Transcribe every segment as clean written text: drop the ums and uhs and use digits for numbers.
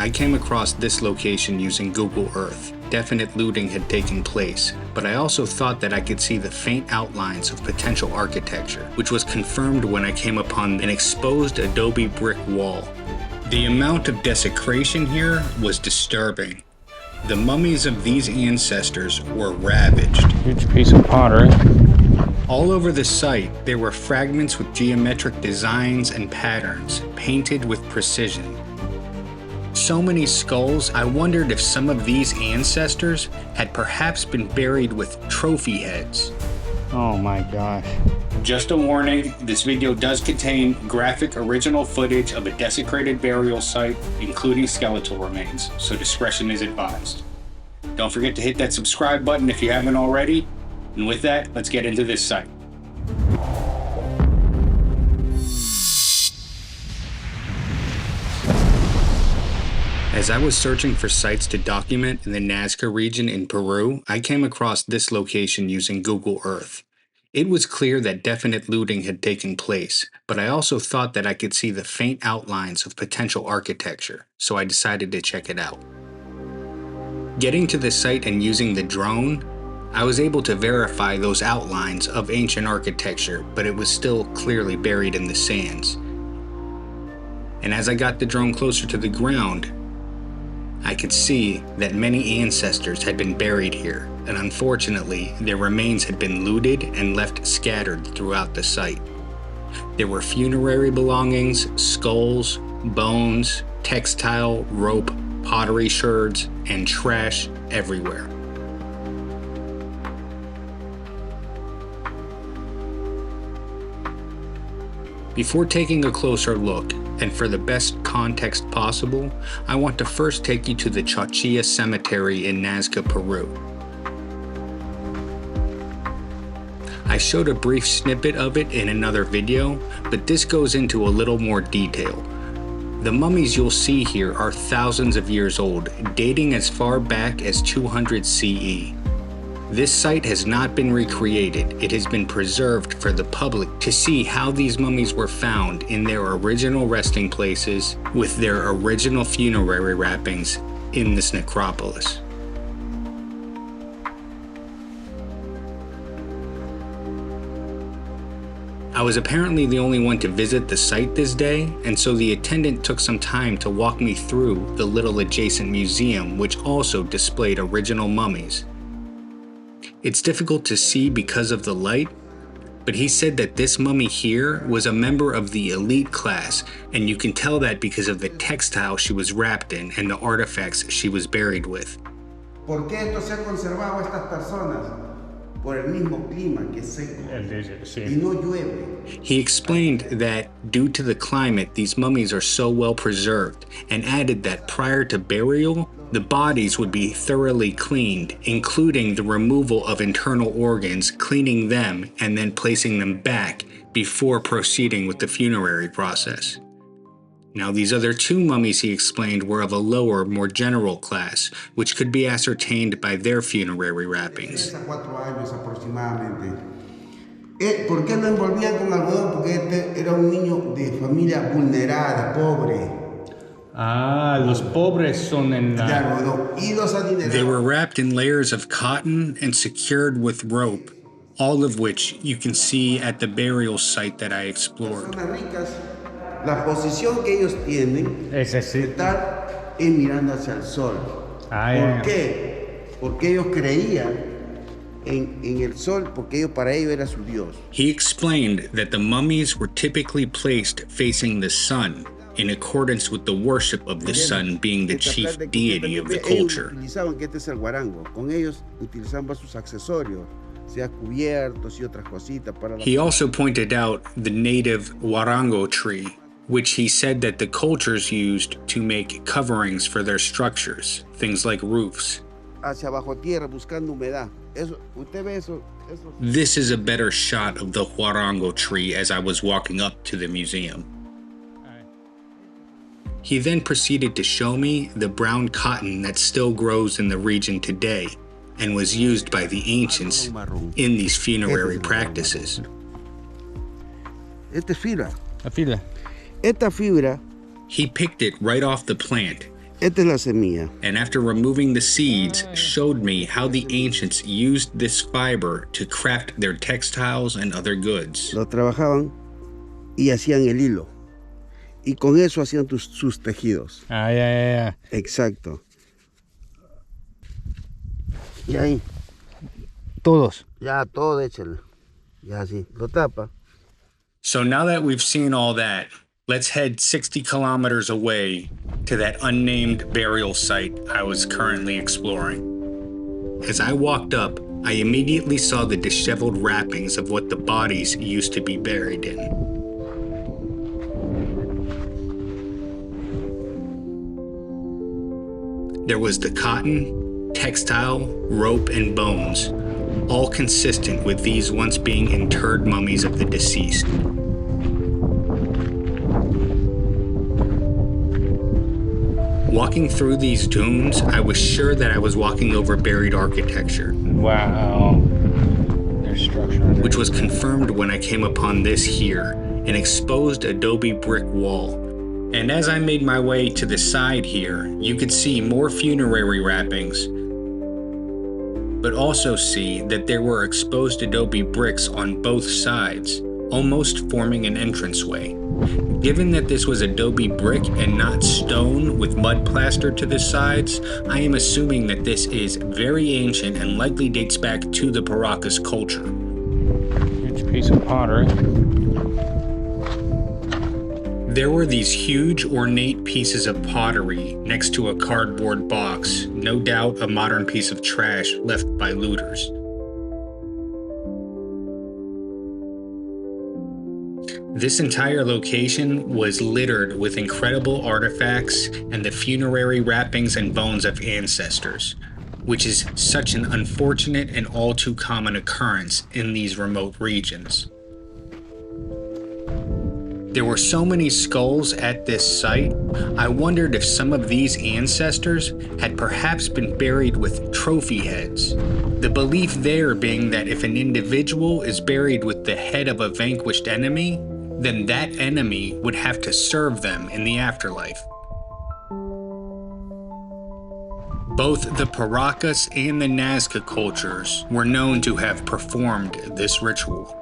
I came across this location using Google Earth. Definite looting had taken place, but I also thought that I could see the faint outlines of potential architecture, which was confirmed when I came upon an exposed adobe brick wall. The amount of desecration here was disturbing. The mummies of these ancestors were ravaged. Huge piece of pottery. All over the site, there were fragments with geometric designs and patterns, painted with precision. So many skulls, I wondered if some of these ancestors had perhaps been buried with trophy heads. Oh my gosh. Just a warning, this video does contain graphic original footage of a desecrated burial site, including skeletal remains, so discretion is advised. Don't forget to hit that subscribe button if you haven't already, and with that, let's get into this site. As I was searching for sites to document in the Nazca region in Peru, I came across this location using Google Earth. It was clear that definite looting had taken place, but I also thought that I could see the faint outlines of potential architecture, so I decided to check it out. Getting to the site and using the drone, I was able to verify those outlines of ancient architecture, but it was still clearly buried in the sands. And as I got the drone closer to the ground, I could see that many ancestors had been buried here, and unfortunately, their remains had been looted and left scattered throughout the site. There were funerary belongings, skulls, bones, textile, rope, pottery sherds, and trash everywhere. Before taking a closer look, and for the best context possible, I want to first take you to the Chauchilla Cemetery in Nazca, Peru. I showed a brief snippet of it in another video, but this goes into a little more detail. The mummies you'll see here are thousands of years old, dating as far back as 200 CE. This site has not been recreated. It has been preserved for the public to see how these mummies were found in their original resting places with their original funerary wrappings in this necropolis. I was apparently the only one to visit the site this day, and so the attendant took some time to walk me through the little adjacent museum, which also displayed original mummies. It's difficult to see because of the light, but he said that this mummy here was a member of the elite class, and you can tell that because of the textile she was wrapped in and the artifacts she was buried with. ¿Por qué esto se ha conservado a estas personas? Por el mismo clima que es seco y no llueve. He explained that due to the climate, these mummies are so well preserved, and added that prior to burial, the bodies would be thoroughly cleaned, including the removal of internal organs, cleaning them, and then placing them back before proceeding with the funerary process. Now, these other two mummies, he explained, were of a lower, more general class, which could be ascertained by their funerary wrappings. ¿Por qué lo envolvían con algodón? Porque este era un niño de familia vulnerada, pobre. Ah, los pobres son en la... They were wrapped in layers of cotton and secured with rope, all of which you can see at the burial site that I explored. La posición que ellos tienen es estar mirando hacia el sol. ¿Por qué? Porque ellos creían en el sol, porque para ellos era su Dios. He explained that the mummies were typically placed facing the sun, in accordance with the worship of the sun being the chief deity of the culture. Ellos utilizaban que este es el guarango. Con ellos utilizaban sus accesorios. He also pointed out the native warango tree, which he said that the cultures used to make coverings for their structures, things like roofs. This is a better shot of the warango tree as I was walking up to the museum. He then proceeded to show me the brown cotton that still grows in the region today and was used by the ancients in these funerary practices. Esta fibra. He picked it right off the plant, Esta es la semilla. And after removing the seeds, showed me how the ancients used this fiber to craft their textiles and other goods. Lo trabajaban y hacían el hilo. Y con eso hacían sus tejidos. Yeah. Exacto. Y ahí. Todos. Ya, todo échale. Ya así. Lo tapa. So now that we've seen all that, let's head 60 kilometers away to that unnamed burial site I was currently exploring. As I walked up, I immediately saw the disheveled wrappings of what the bodies used to be buried in. There was the cotton, textile, rope, and bones, all consistent with these once being interred mummies of the deceased. Walking through these dunes, I was sure that I was walking over buried architecture. Wow. There's structure under Which was confirmed when I came upon this here, an exposed adobe brick wall. And as I made my way to the side here, you could see more funerary wrappings, but also see that there were exposed adobe bricks on both sides, almost forming an entranceway. Given that this was adobe brick and not stone with mud plastered to the sides, I am assuming that this is very ancient and likely dates back to the Paracas culture. Huge piece of pottery. There were these huge ornate pieces of pottery next to a cardboard box, no doubt a modern piece of trash left by looters. This entire location was littered with incredible artifacts and the funerary wrappings and bones of ancestors, which is such an unfortunate and all too common occurrence in these remote regions. There were so many skulls at this site, I wondered if some of these ancestors had perhaps been buried with trophy heads. The belief there being that if an individual is buried with the head of a vanquished enemy, then that enemy would have to serve them in the afterlife. Both the Paracas and the Nazca cultures were known to have performed this ritual.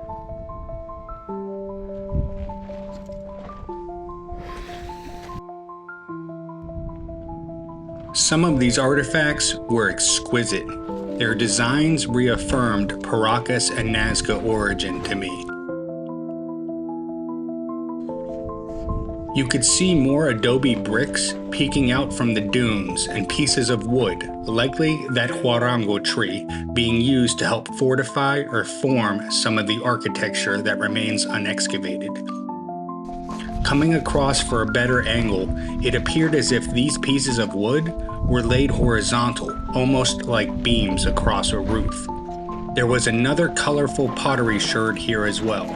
Some of these artifacts were exquisite. Their designs reaffirmed Paracas and Nasca origin to me. You could see more adobe bricks peeking out from the dunes and pieces of wood, likely that huarango tree, being used to help fortify or form some of the architecture that remains unexcavated. Coming across for a better angle, it appeared as if these pieces of wood were laid horizontal, almost like beams across a roof. There was another colorful pottery sherd here as well.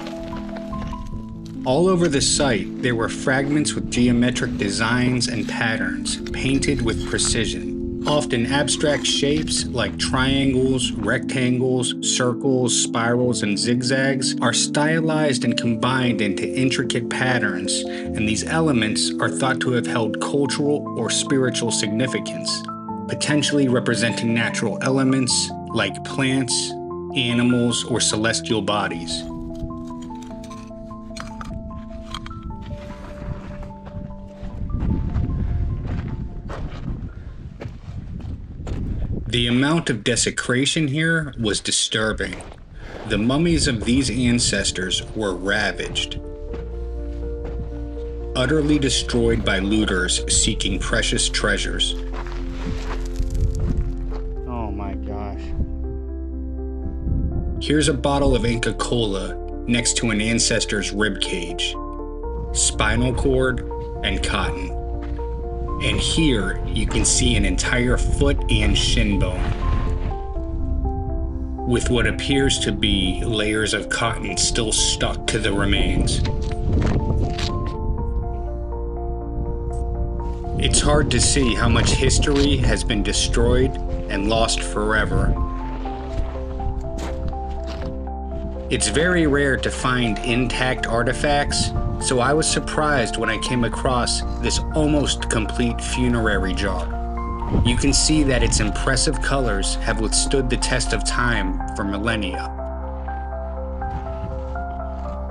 All over the site, there were fragments with geometric designs and patterns, painted with precision. Often abstract shapes like triangles, rectangles, circles, spirals, and zigzags are stylized and combined into intricate patterns, and these elements are thought to have held cultural or spiritual significance, potentially representing natural elements like plants, animals, or celestial bodies. The amount of desecration here was disturbing. The mummies of these ancestors were ravaged, utterly destroyed by looters seeking precious treasures. Oh my gosh. Here's a bottle of Inca Cola next to an ancestor's rib cage, spinal cord, and cotton. And here you can see an entire foot and shin bone, with what appears to be layers of cotton still stuck to the remains. It's hard to see how much history has been destroyed and lost forever. It's very rare to find intact artifacts, so I was surprised when I came across this almost complete funerary jar. You can see that its impressive colors have withstood the test of time for millennia.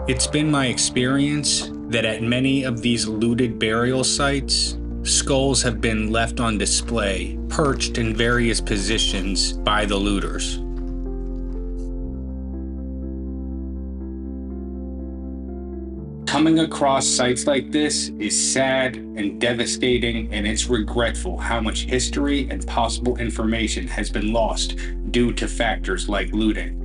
It's been my experience that at many of these looted burial sites, skulls have been left on display, perched in various positions by the looters. Coming across sites like this is sad and devastating, and it's regretful how much history and possible information has been lost due to factors like looting.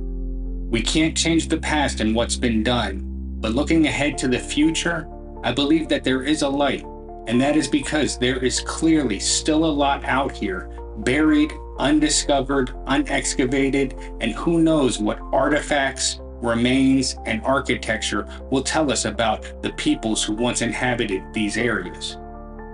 We can't change the past and what's been done, but looking ahead to the future, I believe that there is a light, and that is because there is clearly still a lot out here, buried, undiscovered, unexcavated, and who knows what artifacts, remains, and architecture will tell us about the peoples who once inhabited these areas.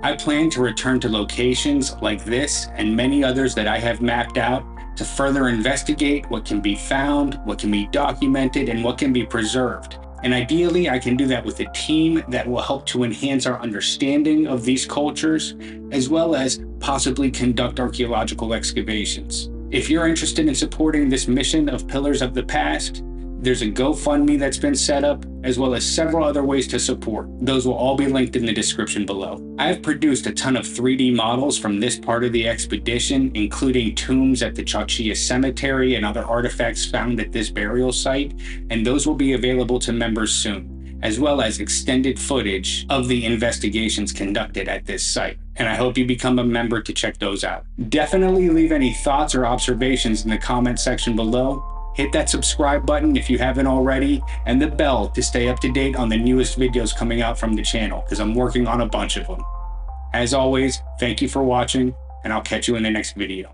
I plan to return to locations like this and many others that I have mapped out to further investigate what can be found, what can be documented, and what can be preserved. And ideally, I can do that with a team that will help to enhance our understanding of these cultures, as well as possibly conduct archaeological excavations. If you're interested in supporting this mission of Pillars of the Past, there's a GoFundMe that's been set up, as well as several other ways to support. Those will all be linked in the description below. I have produced a ton of 3D models from this part of the expedition, including tombs at the Chauchilla Cemetery and other artifacts found at this burial site, and those will be available to members soon, as well as extended footage of the investigations conducted at this site. And I hope you become a member to check those out. Definitely leave any thoughts or observations in the comment section below. Hit that subscribe button if you haven't already, and the bell to stay up to date on the newest videos coming out from the channel, because I'm working on a bunch of them. As always, thank you for watching, and I'll catch you in the next video.